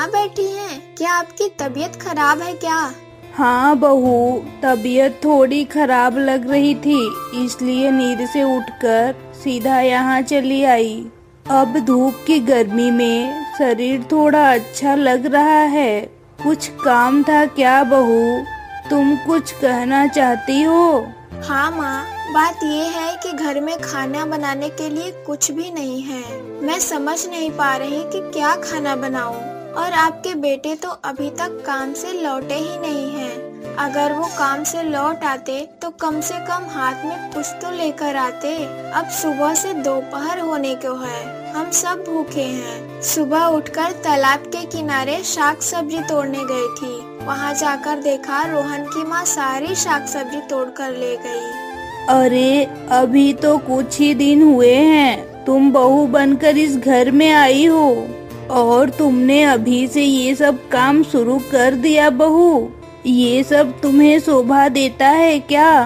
यहाँ बैठी हैं? क्या आपकी तबीयत खराब है क्या? हाँ बहू, तबीयत थोड़ी खराब लग रही थी, इसलिए नींद से उठकर सीधा यहाँ चली आई। अब धूप की गर्मी में शरीर थोड़ा अच्छा लग रहा है। कुछ काम था क्या बहू? तुम कुछ कहना चाहती हो? हाँ माँ, बात ये है कि घर में खाना बनाने के लिए कुछ भी नहीं है। मैं समझ नहीं पा रही कि क्या खाना बनाऊं। और आपके बेटे तो अभी तक काम से लौटे ही नहीं हैं। अगर वो काम से लौट आते तो कम से कम हाथ में कुछ तो लेकर आते। अब सुबह से दोपहर होने को है, हम सब भूखे हैं। सुबह उठकर तालाब के किनारे शाक सब्जी तोड़ने गई थी। वहाँ जाकर देखा रोहन की माँ सारी शाक सब्जी तोड़ कर ले गई। अरे अभी तो कुछ ही दिन हुए हैं, तुम बहू बनकर इस घर में आई हो और तुमने अभी से ये सब काम शुरू कर दिया बहू। ये सब तुम्हें शोभा देता है क्या?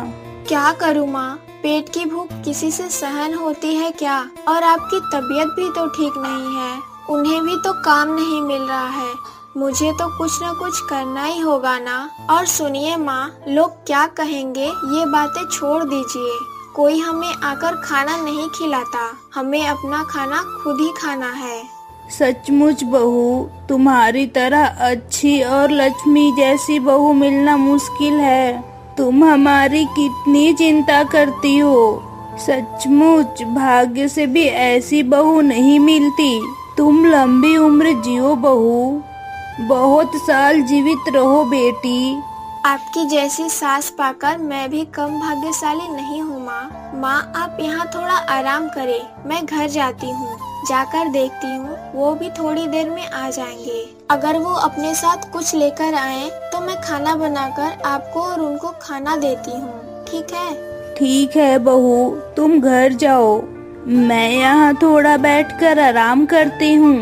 क्या करूँ माँ, पेट की भूख किसी से सहन होती है क्या? और आपकी तबीयत भी तो ठीक नहीं है, उन्हें भी तो काम नहीं मिल रहा है। मुझे तो कुछ न कुछ करना ही होगा ना। और सुनिए माँ, लोग क्या कहेंगे ये बातें छोड़ दीजिए। कोई हमें आकर खाना नहीं खिलाता, हमें अपना खाना खुद ही खाना है। सचमुच बहू, तुम्हारी तरह अच्छी और लक्ष्मी जैसी बहू मिलना मुश्किल है। तुम हमारी कितनी चिंता करती हो। सचमुच भाग्य से भी ऐसी बहू नहीं मिलती। तुम लंबी उम्र जियो बहू, बहुत साल जीवित रहो बेटी। आपकी जैसी सास पाकर मैं भी कम भाग्यशाली नहीं हूँ माँ। माँ आप यहाँ थोड़ा आराम करें, मैं घर जाती हूँ। जाकर देखती हूँ, वो भी थोड़ी देर में आ जाएंगे। अगर वो अपने साथ कुछ लेकर आए तो मैं खाना बनाकर आपको और उनको खाना देती हूँ, ठीक है? ठीक है बहू, तुम घर जाओ, मैं यहाँ थोड़ा बैठकर आराम करती हूँ।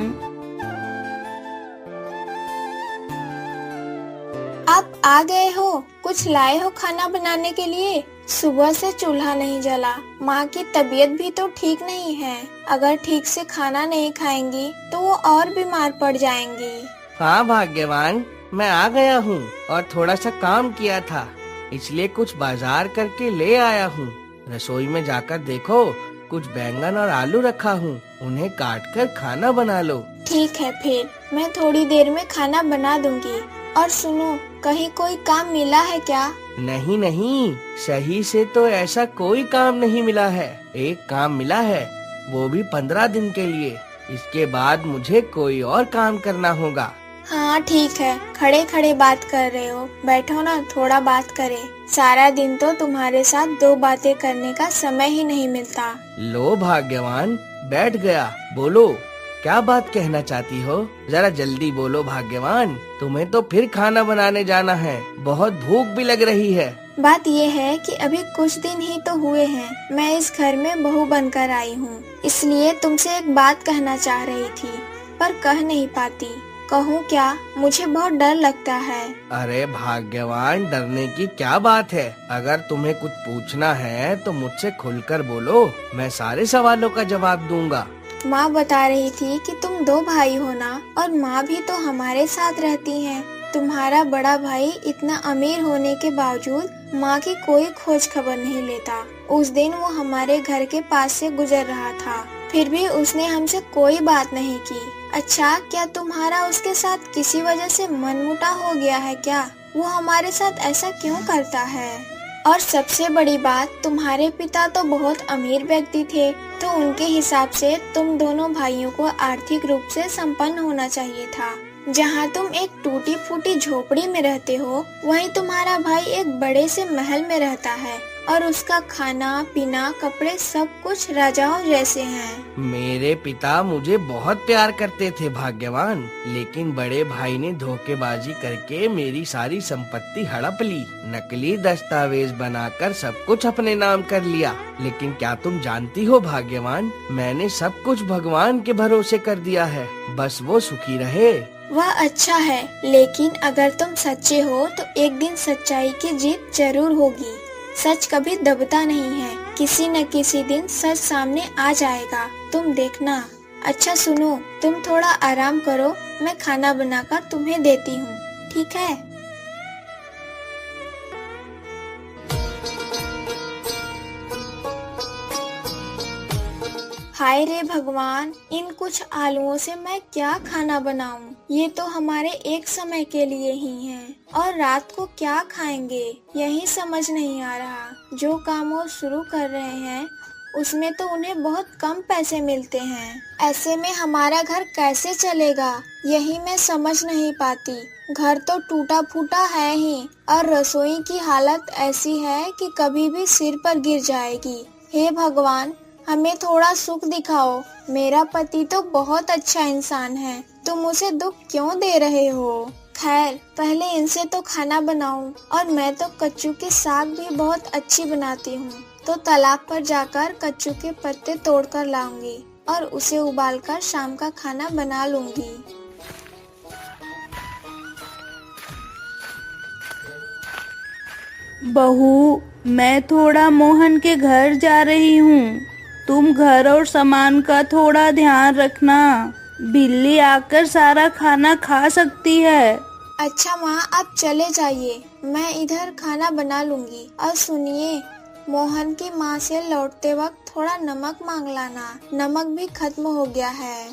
आप आ गए हो? कुछ लाए हो खाना बनाने के लिए? सुबह से चूल्हा नहीं जला। माँ की तबीयत भी तो ठीक नहीं है। अगर ठीक से खाना नहीं खाएंगी तो वो और बीमार पड़ जाएंगी। हाँ भाग्यवान, मैं आ गया हूँ और थोड़ा सा काम किया था, इसलिए कुछ बाजार करके ले आया हूँ। रसोई में जाकर देखो, कुछ बैंगन और आलू रखा हूँ, उन्हें काट कर खाना बना लो। ठीक है, फिर मैं थोड़ी देर में खाना बना दूंगी। और सुनो, कहीं कोई काम मिला है क्या? नहीं नहीं, सही से तो ऐसा कोई काम नहीं मिला है। एक काम मिला है, वो भी 15 दिन के लिए। इसके बाद मुझे कोई और काम करना होगा। हाँ ठीक है, खड़े खड़े बात कर रहे हो, बैठो ना, थोड़ा बात करें। सारा दिन तो तुम्हारे साथ दो बातें करने का समय ही नहीं मिलता। लो भाग्यवान, बैठ गया, बोलो क्या बात कहना चाहती हो? जरा जल्दी बोलो भाग्यवान, तुम्हें तो फिर खाना बनाने जाना है, बहुत भूख भी लग रही है। बात ये है कि अभी कुछ दिन ही तो हुए हैं मैं इस घर में बहू बनकर आई हूँ, इसलिए तुमसे एक बात कहना चाह रही थी पर कह नहीं पाती। कहूँ क्या? मुझे बहुत डर लगता है। अरे भाग्यवान, डरने की क्या बात है? अगर तुम्हें कुछ पूछना है तो मुझसे खुलकर बोलो, मैं सारे सवालों का जवाब दूंगा। माँ बता रही थी कि तुम दो भाई हो ना, और माँ भी तो हमारे साथ रहती हैं। तुम्हारा बड़ा भाई इतना अमीर होने के बावजूद माँ की कोई खोज खबर नहीं लेता। उस दिन वो हमारे घर के पास से गुजर रहा था, फिर भी उसने हमसे कोई बात नहीं की। अच्छा, क्या तुम्हारा उसके साथ किसी वजह से मनमुटाव हो गया है क्या? वो हमारे साथ ऐसा क्यों करता है? और सबसे बड़ी बात, तुम्हारे पिता तो बहुत अमीर व्यक्ति थे, तो उनके हिसाब से तुम दोनों भाइयों को आर्थिक रूप से संपन्न होना चाहिए था। जहाँ तुम एक टूटी फूटी झोपड़ी में रहते हो, वहीं तुम्हारा भाई एक बड़े से महल में रहता है और उसका खाना पीना कपड़े सब कुछ राजाओं जैसे हैं। मेरे पिता मुझे बहुत प्यार करते थे भाग्यवान, लेकिन बड़े भाई ने धोखेबाजी करके मेरी सारी संपत्ति हड़प ली। नकली दस्तावेज बनाकर सब कुछ अपने नाम कर लिया। लेकिन क्या तुम जानती हो भाग्यवान, मैंने सब कुछ भगवान के भरोसे कर दिया है, बस वो सुखी रहे। वह अच्छा है, लेकिन अगर तुम सच्चे हो तो एक दिन सच्चाई की जीत जरूर होगी। सच कभी दबता नहीं है, किसी न किसी दिन सच सामने आ जाएगा, तुम देखना। अच्छा सुनो, तुम थोड़ा आराम करो, मैं खाना बनाकर तुम्हें देती हूँ, ठीक है? हाय रे भगवान, इन कुछ आलूओं से मैं क्या खाना बनाऊं? ये तो हमारे एक समय के लिए ही हैं, और रात को क्या खाएंगे यही समझ नहीं आ रहा। जो काम वो शुरू कर रहे हैं उसमें तो उन्हें बहुत कम पैसे मिलते हैं। ऐसे में हमारा घर कैसे चलेगा यही मैं समझ नहीं पाती। घर तो टूटा फूटा है ही, और रसोई की हालत ऐसी है कि कभी भी सिर पर गिर जाएगी। हे भगवान, हमें थोड़ा सुख दिखाओ। मेरा पति तो बहुत अच्छा इंसान है, तुम उसे दुख क्यों दे रहे हो? खैर, पहले इनसे तो खाना बनाऊं, और मैं तो कच्चू के साग भी बहुत अच्छी बनाती हूँ, तो तालाब पर जाकर कच्चू के पत्ते तोड़कर लाऊंगी और उसे उबालकर शाम का खाना बना लूंगी। बहू, मैं थोड़ा मोहन के घर जा रही हूँ। तुम घर और सामान का थोड़ा ध्यान रखना। बिल्ली आकर सारा खाना खा सकती है। अच्छा माँ, आप चले जाइए, मैं इधर खाना बना लूंगी। और सुनिए, मोहन की माँ से लौटते वक्त थोड़ा नमक मांग लाना, नमक भी खत्म हो गया है।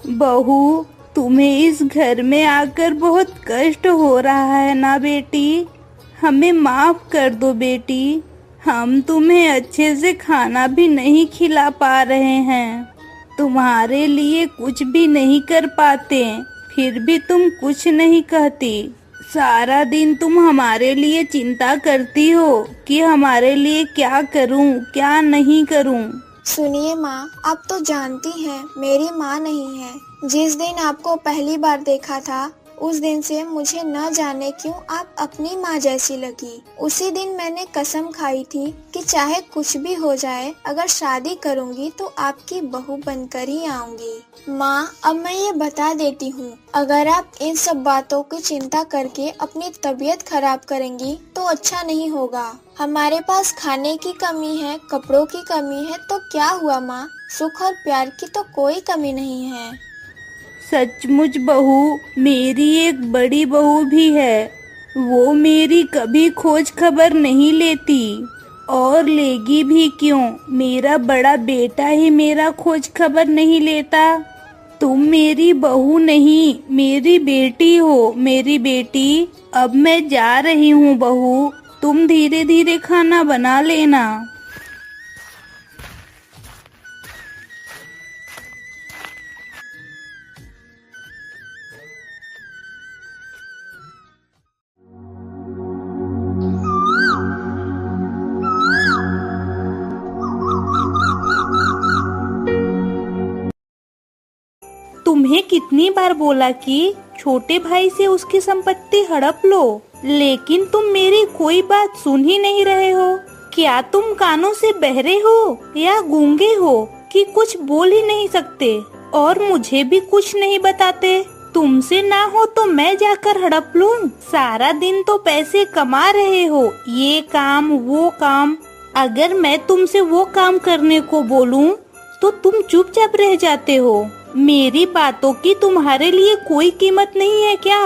बहू, तुम्हें इस घर में आकर बहुत कष्ट हो रहा है ना बेटी? हमें माफ कर दो बेटी, हम तुम्हें अच्छे से खाना भी नहीं खिला पा रहे हैं, तुम्हारे लिए कुछ भी नहीं कर पाते, फिर भी तुम कुछ नहीं कहती। सारा दिन तुम हमारे लिए चिंता करती हो कि हमारे लिए क्या करूं, क्या नहीं करूं। सुनिए माँ, आप तो जानती हैं मेरी माँ नहीं है। जिस दिन आपको पहली बार देखा था उस दिन से मुझे न जाने क्यों आप अपनी माँ जैसी लगी। उसी दिन मैंने कसम खाई थी कि चाहे कुछ भी हो जाए, अगर शादी करूँगी तो आपकी बहू बनकर ही आऊंगी। माँ, अब मैं ये बता देती हूँ, अगर आप इन सब बातों की चिंता करके अपनी तबीयत खराब करेंगी तो अच्छा नहीं होगा। हमारे पास खाने की कमी है, कपड़ों की कमी है, तो क्या हुआ माँ, सुख और प्यार की तो कोई कमी नहीं है। सचमुच बहू, मेरी एक बड़ी बहू भी है, वो मेरी कभी खोज खबर नहीं लेती, और लेगी भी क्यों? मेरा बड़ा बेटा ही मेरा खोज खबर नहीं लेता। तुम मेरी बहू नहीं, मेरी बेटी हो, मेरी बेटी। अब मैं जा रही हूँ बहू, तुम धीरे धीरे खाना बना लेना। तुम्हें कितनी बार बोला कि छोटे भाई से उसकी संपत्ति हड़प लो, लेकिन तुम मेरी कोई बात सुन ही नहीं रहे हो। क्या तुम कानों से बहरे हो या गूंगे हो कि कुछ बोल ही नहीं सकते और मुझे भी कुछ नहीं बताते? तुमसे ना हो तो मैं जाकर हड़प लूं। सारा दिन तो पैसे कमा रहे हो, ये काम वो काम। अगर मैं तुमसे वो काम करने को बोलूं तो तुम चुपचाप रह जाते हो। मेरी बातों की तुम्हारे लिए कोई कीमत नहीं है क्या?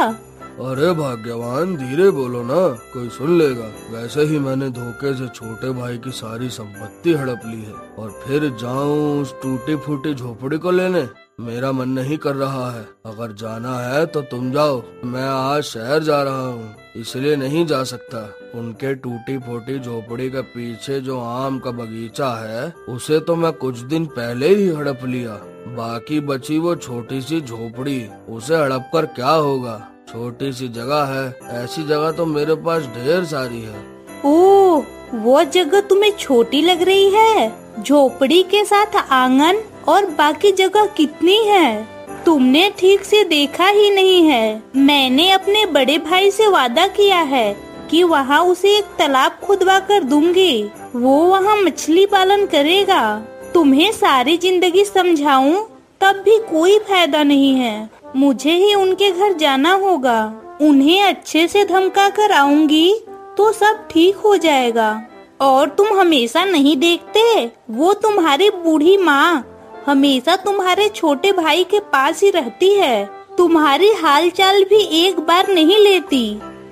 अरे भाग्यवान, धीरे बोलो ना, कोई सुन लेगा। वैसे ही मैंने धोखे से छोटे भाई की सारी संपत्ति हड़प ली है, और फिर जाऊं उस टूटी फूटी झोपड़ी को लेने? मेरा मन नहीं कर रहा है। अगर जाना है तो तुम जाओ, मैं आज शहर जा रहा हूँ, इसलिए नहीं जा सकता। उनके टूटी फूटी झोपड़ी के पीछे जो आम का बगीचा है, उसे तो मैं कुछ दिन पहले ही हड़प लिया। बाकी बची वो छोटी सी झोपड़ी, उसे हड़प कर क्या होगा? छोटी सी जगह है, ऐसी जगह तो मेरे पास ढेर सारी है। ओह, वो जगह तुम्हें छोटी लग रही है? झोपड़ी के साथ आंगन और बाकी जगह कितनी है? तुमने ठीक से देखा ही नहीं है। मैंने अपने बड़े भाई से वादा किया है कि वहाँ उसे एक तालाब खुदवा कर दूंगी, वो वहाँ मछली पालन करेगा। तुम्हें सारी जिंदगी समझाऊं तब भी कोई फायदा नहीं है। मुझे ही उनके घर जाना होगा, उन्हें अच्छे से धमका कर आऊंगी तो सब ठीक हो जाएगा। और तुम हमेशा नहीं देखते, वो तुम्हारी बूढ़ी माँ हमेशा तुम्हारे छोटे भाई के पास ही रहती है, तुम्हारी हालचाल भी एक बार नहीं लेती।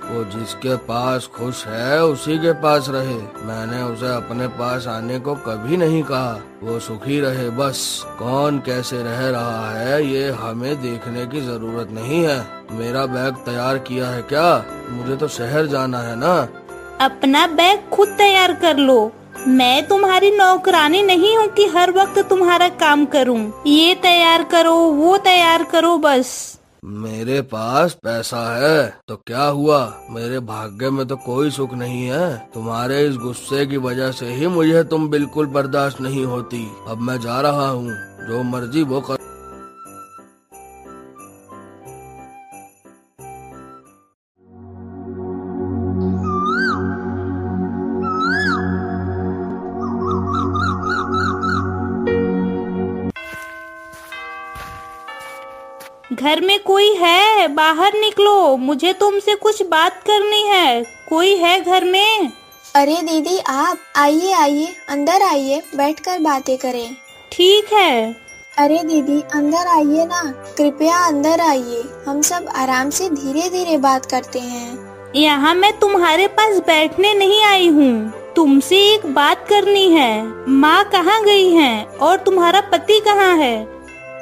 वो जिसके पास खुश है उसी के पास रहे। मैंने उसे अपने पास आने को कभी नहीं कहा। वो सुखी रहे बस। कौन कैसे रह रहा है ये हमें देखने की जरूरत नहीं है। मेरा बैग तैयार किया है क्या? मुझे तो शहर जाना है ना। अपना बैग खुद तैयार कर लो। मैं तुम्हारी नौकरानी नहीं हूँ कि हर वक्त तुम्हारा काम करूँ। ये तैयार करो, वो तैयार करो बस। मेरे पास पैसा है तो क्या हुआ? मेरे भाग्य में तो कोई सुख नहीं है। तुम्हारे इस गुस्से की वजह से ही मुझे तुम बिल्कुल बर्दाश्त नहीं होती। अब मैं जा रहा हूँ, जो मर्जी वो कर। घर में कोई है? बाहर निकलो, मुझे तुमसे कुछ बात करनी है। कोई है घर में? अरे दीदी आप आइए आइए, अंदर आइए, बैठकर बातें करें। ठीक है। अरे दीदी अंदर आइए ना, कृपया अंदर आइए। हम सब आराम से धीरे धीरे बात करते हैं। यहाँ मैं तुम्हारे पास बैठने नहीं आई हूँ, तुमसे एक बात करनी है। माँ कहाँ गई हैं और तुम्हारा पति कहाँ है?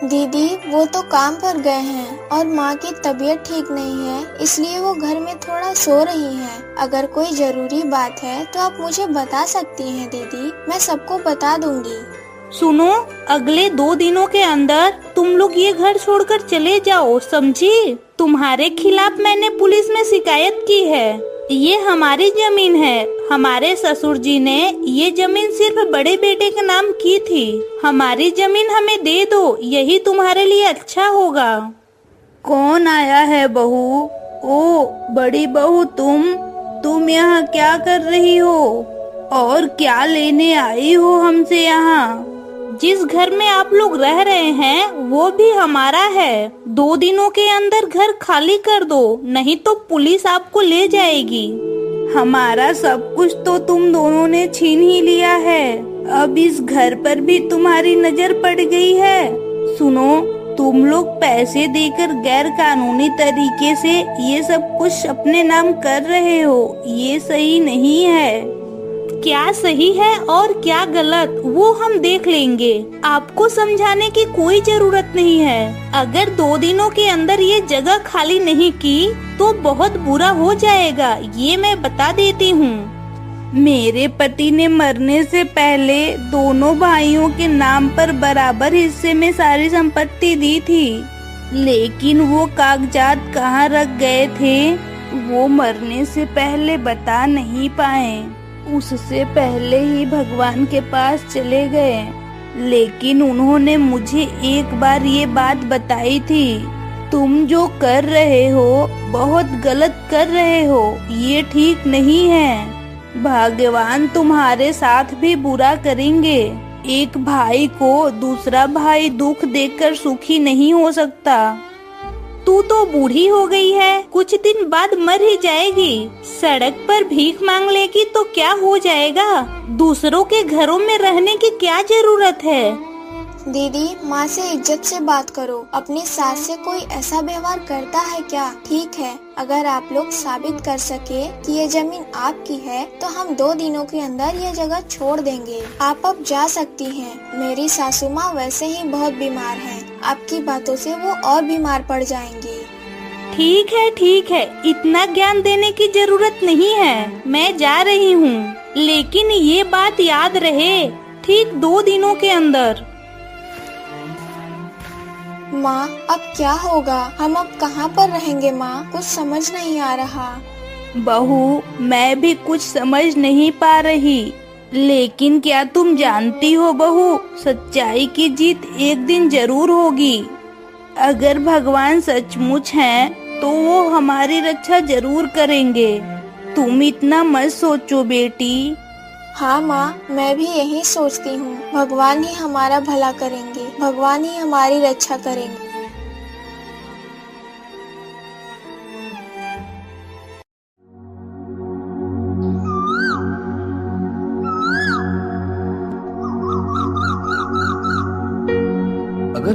दीदी वो तो काम पर गए हैं और माँ की तबीयत ठीक नहीं है, इसलिए वो घर में थोड़ा सो रही हैं। अगर कोई जरूरी बात है तो आप मुझे बता सकती हैं दीदी, मैं सबको बता दूंगी। सुनो, अगले 2 दिनों के अंदर तुम लोग ये घर छोड़कर चले जाओ, समझी? तुम्हारे खिलाफ मैंने पुलिस में शिकायत की है। ये हमारी जमीन है। हमारे ससुर जी ने ये जमीन सिर्फ बड़े बेटे के नाम की थी। हमारी जमीन हमें दे दो, यही तुम्हारे लिए अच्छा होगा। कौन आया है बहू? ओ बड़ी बहू, तुम यहाँ क्या कर रही हो और क्या लेने आई हो हमसे यहाँ? जिस घर में आप लोग रह रहे हैं वो भी हमारा है। 2 दिनों के अंदर घर खाली कर दो, नहीं तो पुलिस आपको ले जाएगी। हमारा सब कुछ तो तुम दोनों ने छीन ही लिया है। अब इस घर पर भी तुम्हारी नजर पड़ गई है। सुनो, तुम लोग पैसे देकर गैर कानूनी तरीके से ये सब कुछ अपने नाम कर रहे हो, ये सही नहीं है। क्या सही है और क्या गलत वो हम देख लेंगे। आपको समझाने की कोई जरूरत नहीं है। अगर 2 दिनों के अंदर ये जगह खाली नहीं की तो बहुत बुरा हो जाएगा, ये मैं बता देती हूँ। मेरे पति ने मरने से पहले दोनों भाइयों के नाम पर बराबर हिस्से में सारी संपत्ति दी थी, लेकिन वो कागजात कहाँ रख गए थे वो मरने से पहले बता नहीं पाए। उससे पहले ही भगवान के पास चले गए, लेकिन उन्होंने मुझे एक बार ये बात बताई थी, तुम जो कर रहे हो बहुत गलत कर रहे हो, ये ठीक नहीं है। भगवान तुम्हारे साथ भी बुरा करेंगे। एक भाई को दूसरा भाई दुख देखकर सुखी नहीं हो सकता। तू तो बूढ़ी हो गई है, कुछ दिन बाद मर ही जाएगी। सड़क पर भीख मांग लेगी तो क्या हो जाएगा? दूसरों के घरों में रहने की क्या जरूरत है? दीदी माँ से इज्जत से बात करो। अपनी सास से कोई ऐसा व्यवहार करता है क्या? ठीक है, अगर आप लोग साबित कर सके कि ये जमीन आपकी है तो हम 2 दिनों के अंदर ये जगह छोड़ देंगे। आप अब जा सकती हैं। मेरी सासू माँ वैसे ही बहुत बीमार हैं। आपकी बातों से वो और बीमार पड़ जाएंगी। ठीक है, इतना ज्ञान देने की जरूरत नहीं है। मैं जा रही हूँ, लेकिन ये बात याद रहे, ठीक 2 दिनों के अंदर। माँ अब क्या होगा? हम अब कहाँ पर रहेंगे माँ? कुछ समझ नहीं आ रहा। बहू, मैं भी कुछ समझ नहीं पा रही, लेकिन क्या तुम जानती हो बहू, सच्चाई की जीत एक दिन जरूर होगी। अगर भगवान सचमुच हैं, तो वो हमारी रक्षा जरूर करेंगे। तुम इतना मत सोचो बेटी। हाँ माँ, मैं भी यही सोचती हूँ। भगवान ही हमारा भला करेंगे, भगवान ही हमारी रक्षा करेंगे।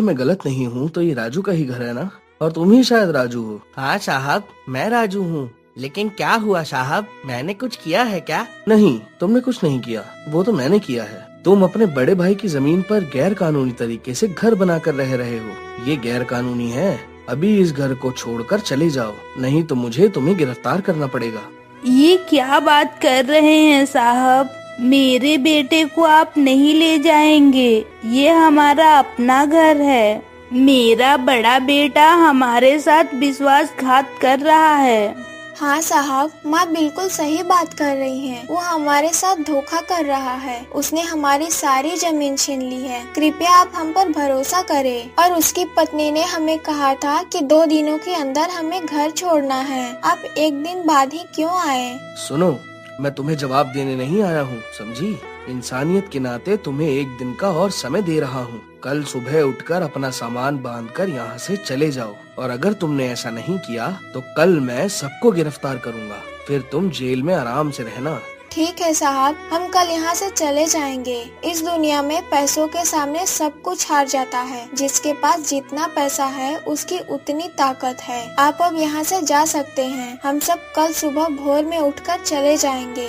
मैं गलत नहीं हूँ तो ये राजू का ही घर है ना? और तुम ही शायद राजू हो। हाँ साहब, मैं राजू हूँ। लेकिन क्या हुआ साहब, मैंने कुछ किया है क्या? नहीं, तुमने कुछ नहीं किया, वो तो मैंने किया है। तुम अपने बड़े भाई की जमीन पर गैर कानूनी तरीके से घर बनाकर रह रहे हो। ये गैर कानूनी है। अभी इस घर को छोड़कर चले जाओ, नहीं तो मुझे तुम्हें गिरफ्तार करना पड़ेगा। ये क्या बात कर रहे हैं साहब? मेरे बेटे को आप नहीं ले जाएंगे, ये हमारा अपना घर है। मेरा बड़ा बेटा हमारे साथ विश्वासघात कर रहा है। हाँ साहब, माँ बिल्कुल सही बात कर रही हैं। वो हमारे साथ धोखा कर रहा है। उसने हमारी सारी जमीन छीन ली है। कृपया आप हम पर भरोसा करें। और उसकी पत्नी ने हमें कहा था कि 2 दिनों के अंदर हमें घर छोड़ना है। आप 1 दिन बाद ही क्यों आए? सुनो, मैं तुम्हें जवाब देने नहीं आया हूँ, समझी? इंसानियत के नाते तुम्हें 1 दिन का और समय दे रहा हूँ। कल सुबह उठकर अपना सामान बांधकर यहाँ से चले जाओ, और अगर तुमने ऐसा नहीं किया तो कल मैं सबको गिरफ्तार करूँगा। फिर तुम जेल में आराम से रहना। ठीक है साहब, हम कल यहाँ से चले जाएंगे। इस दुनिया में पैसों के सामने सब कुछ हार जाता है। जिसके पास जितना पैसा है उसकी उतनी ताकत है। आप अब यहाँ से जा सकते हैं। हम सब कल सुबह भोर में उठकर चले जाएंगे।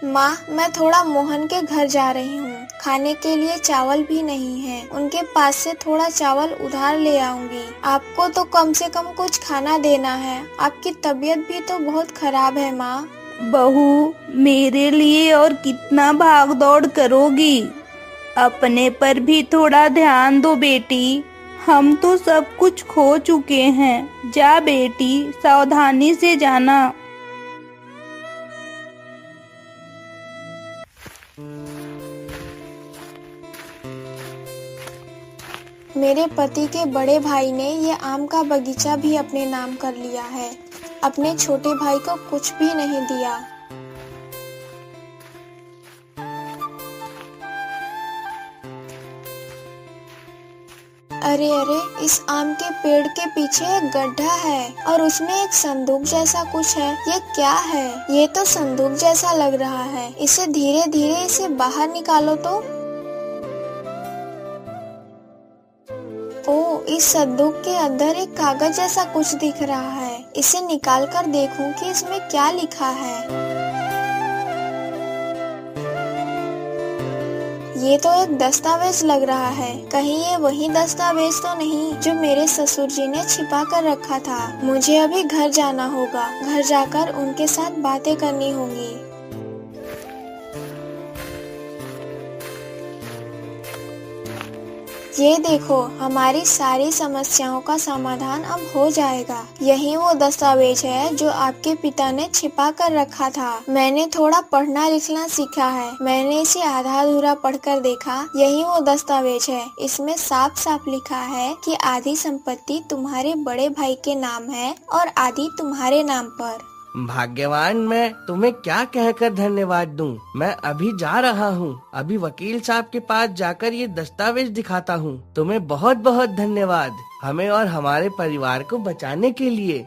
माँ, मैं थोड़ा मोहन के घर जा रही हूँ। खाने के लिए चावल भी नहीं है। उनके पास से थोड़ा चावल उधार ले आऊंगी। आपको तो कम से कम कुछ खाना देना है। आपकी तबीयत भी तो बहुत खराब है माँ। बहू, मेरे लिए और कितना भाग दौड़ करोगी? अपने पर भी थोड़ा ध्यान दो बेटी। हम तो सब कुछ खो चुके हैं। जा बेटी, सावधानी से जाना। मेरे पति के बड़े भाई ने ये आम का बगीचा भी अपने नाम कर लिया है। अपने छोटे भाई को कुछ भी नहीं दिया। अरे अरे, इस आम के पेड़ के पीछे एक गड्ढा है और उसमें एक संदूक जैसा कुछ है। ये क्या है? ये तो संदूक जैसा लग रहा है। इसे धीरे धीरे इसे बाहर निकालो तो। ओ, इस संदूक के अंदर एक कागज जैसा कुछ दिख रहा है। इसे निकाल कर देखूं कि इसमें क्या लिखा है। ये तो एक दस्तावेज लग रहा है। कहीं ये वही दस्तावेज तो नहीं जो मेरे ससुर जी ने छिपा कर रखा था। मुझे अभी घर जाना होगा। घर जाकर उनके साथ बातें करनी होंगी। ये देखो, हमारी सारी समस्याओं का समाधान अब हो जाएगा। यही वो दस्तावेज है जो आपके पिता ने छिपा कर रखा था। मैंने थोड़ा पढ़ना लिखना सीखा है। मैंने इसे आधा अधूरा पढ़कर देखा। यही वो दस्तावेज है। इसमें साफ साफ लिखा है कि आधी संपत्ति तुम्हारे बड़े भाई के नाम है और आधी तुम्हारे नाम पर। भाग्यवान, मैं तुम्हें क्या कहकर धन्यवाद दूं? मैं अभी जा रहा हूं। अभी वकील साहब के पास जाकर ये दस्तावेज दिखाता हूं। तुम्हें बहुत बहुत धन्यवाद, हमें और हमारे परिवार को बचाने के लिए।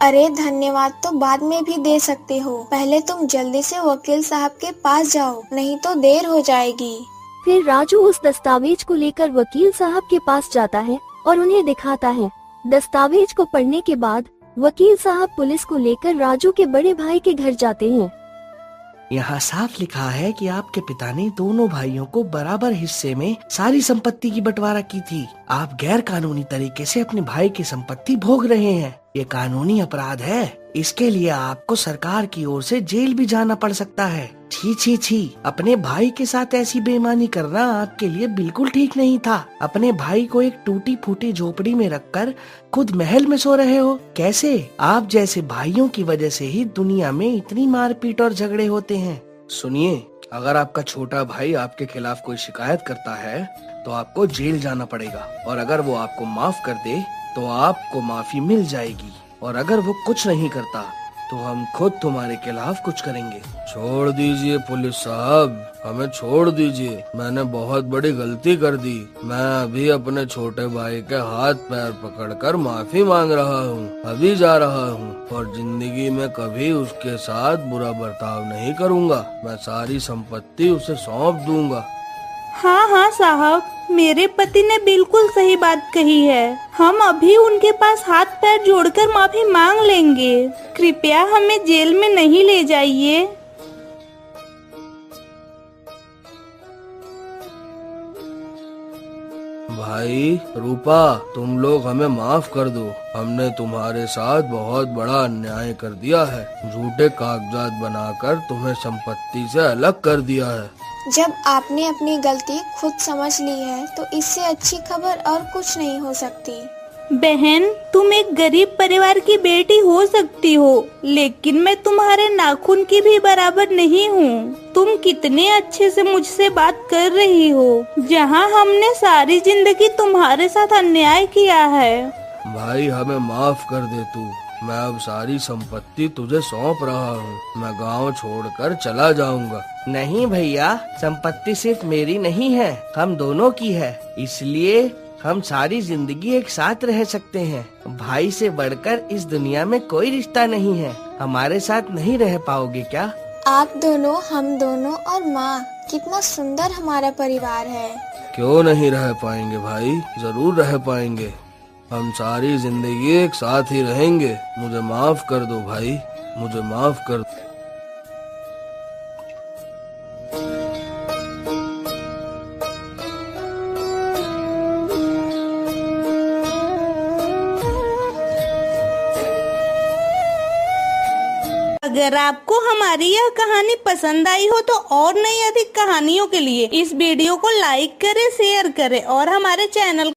अरे धन्यवाद तो बाद में भी दे सकते हो। पहले तुम जल्दी से वकील साहब के पास जाओ, नहीं तो देर हो जाएगी। फिर राजू उस दस्तावेज को लेकर वकील साहब के पास जाता है और उन्हें दिखाता है। दस्तावेज को पढ़ने के बाद वकील साहब पुलिस को लेकर राजू के बड़े भाई के घर जाते हैं। यहाँ साफ लिखा है कि आपके पिता ने दोनों भाइयों को बराबर हिस्से में सारी संपत्ति की बंटवारा की थी। आप गैर कानूनी तरीके से अपने भाई की संपत्ति भोग रहे हैं। ये कानूनी अपराध है। इसके लिए आपको सरकार की ओर से जेल भी जाना पड़ सकता है। छी छी छी, अपने भाई के साथ ऐसी बेईमानी करना आपके लिए बिल्कुल ठीक नहीं था। अपने भाई को एक टूटी फूटी झोपड़ी में रखकर खुद महल में सो रहे हो। कैसे? आप जैसे भाइयों की वजह से ही दुनिया में इतनी मारपीट और झगड़े होते हैं। सुनिए, अगर आपका छोटा भाई आपके खिलाफ कोई शिकायत करता है तो आपको जेल जाना पड़ेगा, और अगर वो आपको माफ कर दे तो आपको माफी मिल जाएगी, और अगर वो कुछ नहीं करता तो तो हम खुद तुम्हारे खिलाफ कुछ करेंगे। छोड़ दीजिए पुलिस साहब, हमें छोड़ दीजिए। मैंने बहुत बड़ी गलती कर दी। मैं अभी अपने छोटे भाई के हाथ पैर पकड़कर माफी मांग रहा हूँ। अभी जा रहा हूँ और जिंदगी में कभी उसके साथ बुरा बर्ताव नहीं करूँगा। मैं सारी संपत्ति उसे सौंप दूंगा। हाँ हाँ साहब, मेरे पति ने बिल्कुल सही बात कही है। हम अभी उनके पास हाथ पैर जोड़कर माफी मांग लेंगे। कृपया हमें जेल में नहीं ले जाइए। भाई रूपा, तुम लोग हमें माफ कर दो। हमने तुम्हारे साथ बहुत बड़ा अन्याय कर दिया है। झूठे कागजात बनाकर तुम्हें संपत्ति से अलग कर दिया है। जब आपने अपनी गलती खुद समझ ली है तो इससे अच्छी खबर और कुछ नहीं हो सकती। बहन, तुम एक गरीब परिवार की बेटी हो सकती हो, लेकिन मैं तुम्हारे नाखून की भी बराबर नहीं हूँ। तुम कितने अच्छे से मुझसे बात कर रही हो, जहाँ हमने सारी जिंदगी तुम्हारे साथ अन्याय किया है। भाई हमें माफ कर दे तू। मैं अब सारी संपत्ति तुझे सौंप रहा हूँ। मैं गांव छोड़कर चला जाऊंगा। नहीं भैया, संपत्ति सिर्फ मेरी नहीं है, हम दोनों की है। इसलिए हम सारी जिंदगी एक साथ रह सकते हैं। भाई से बढ़कर इस दुनिया में कोई रिश्ता नहीं है। हमारे साथ नहीं रह पाओगे क्या? आप दोनों, हम दोनों और माँ, कितना सुंदर हमारा परिवार है। क्यों नहीं रह पाएंगे भाई, जरूर रह पाएंगे। हम सारी जिंदगी एक साथ ही रहेंगे। मुझे माफ कर दो भाई, मुझे माफ कर दो। अगर आपको हमारी यह कहानी पसंद आई हो तो और नई अधिक कहानियों के लिए इस वीडियो को लाइक करें, शेयर करें और हमारे चैनल